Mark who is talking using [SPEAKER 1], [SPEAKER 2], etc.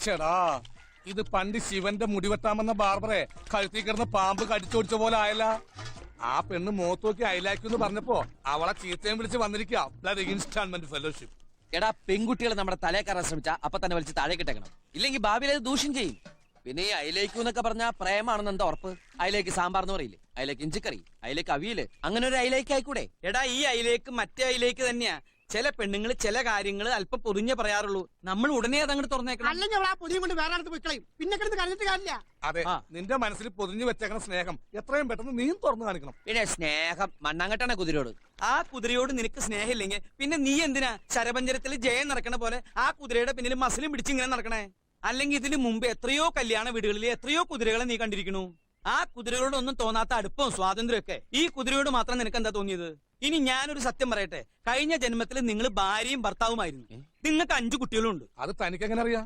[SPEAKER 1] ചേടാ ഇത് പണ്ട് ശിവന്റെ മുടിവെട്ടാമെന്ന ബാർബറെ കഴുത്തിൽ കിടന്ന് പാമ്പ് കടിച്ചോടിച്ച പോലെ ആയല്ല. ആ പെണ്ണ് മുഖത്ത് നോക്കി അയലാക്കുന്നു പറഞ്ഞപ്പോ അവളെ ചീത്തയും വിളിച്ച് വന്നിരിക്കുക ഇൻസ്റ്റാൾമെന്റ് ഫെലോഷിപ്പ്.
[SPEAKER 2] എടാ പെൺകുട്ടികൾ നമ്മുടെ തലേ കയറാൻ ശ്രമിച്ചാ അപ്പൊ തന്നെ വലിച്ച് താഴെ കിട്ടേക്കണം, ഇല്ലെങ്കിൽ ഭാവിയിൽ അത് ദൂഷ്യം ചെയ്യും. പിന്നെ ഈ അയിലേക്ക് എന്നൊക്കെ പറഞ്ഞാ പ്രേമാണെന്ന് എന്താ ഉറപ്പ്? അയിലേക്ക് സാമ്പാർ എന്ന് പറയില്ലേ, അയിലേക്ക് ഇഞ്ചിക്കറി, അയിലേക്ക് അവിയല്, അങ്ങനെ ഒരു അയിലേക്ക് ആയിക്കൂടെ?
[SPEAKER 3] എടാ ഈ അയിലേക്ക് മറ്റേ അയിലേക്ക് തന്നെയാ. ചില പെണ്ണുങ്ങൾ ചില കാര്യങ്ങൾ അല്പം പൊതിഞ്ഞേ പറയാറുള്ളൂ. നമ്മൾ ഉടനെ അതങ്ങോട്ട് തുറന്നേക്കണം.
[SPEAKER 4] അല്ലെങ്കിൽ ആ പൊതിയും കൊണ്ട് വേറെ അടുത്ത് പോയിക്കളയും. പിന്നെ കിടന്ന് കരഞ്ഞിട്ട് കാര്യമില്ല.
[SPEAKER 1] അതെ, നിന്റെ മനസ്സിൽ പൊതിഞ്ഞു വെച്ചേക്കണ സ്നേഹം എത്രയും പെട്ടെന്ന് നീ തുറന്നു കാണിക്കണം.
[SPEAKER 2] പിന്നെ സ്നേഹം മണ്ണാങ്കട്ടാണ് കുതിരയോട്.
[SPEAKER 3] ആ കുതിരയോട് നിനക്ക് സ്നേഹമില്ലെങ്കിൽ പിന്നെ നീ എന്തിനാ ശരപഞ്ചരത്തിൽ ജയം നടക്കണ പോലെ ആ കുതിരയുടെ പിന്നിൽ മസിലും പിടിച്ച് ഇങ്ങനെ നടക്കണേ? അല്ലെങ്കിൽ ഇതിന് മുമ്പ് എത്രയോ കല്യാണ വീടുകളിൽ എത്രയോ കുതിരകളെ നീ കണ്ടിരിക്കണു. ആ കുതിരകളോടൊന്നും തോന്നാത്ത അടുപ്പവും സ്വാതന്ത്ര്യമൊക്കെ ഈ കുതിരയോട് മാത്രം നിനക്ക് എന്താ തോന്നിയത്? ഇനി ഞാനൊരു സത്യം പറയട്ടെ, കഴിഞ്ഞ ജന്മത്തിൽ നിങ്ങൾ ഭാര്യയും ഭർത്താവുമായിരുന്നു. നിങ്ങൾക്ക് 5 കുട്ടികളുണ്ട്.
[SPEAKER 1] അത് തനിക്കെങ്ങനെ അറിയാം?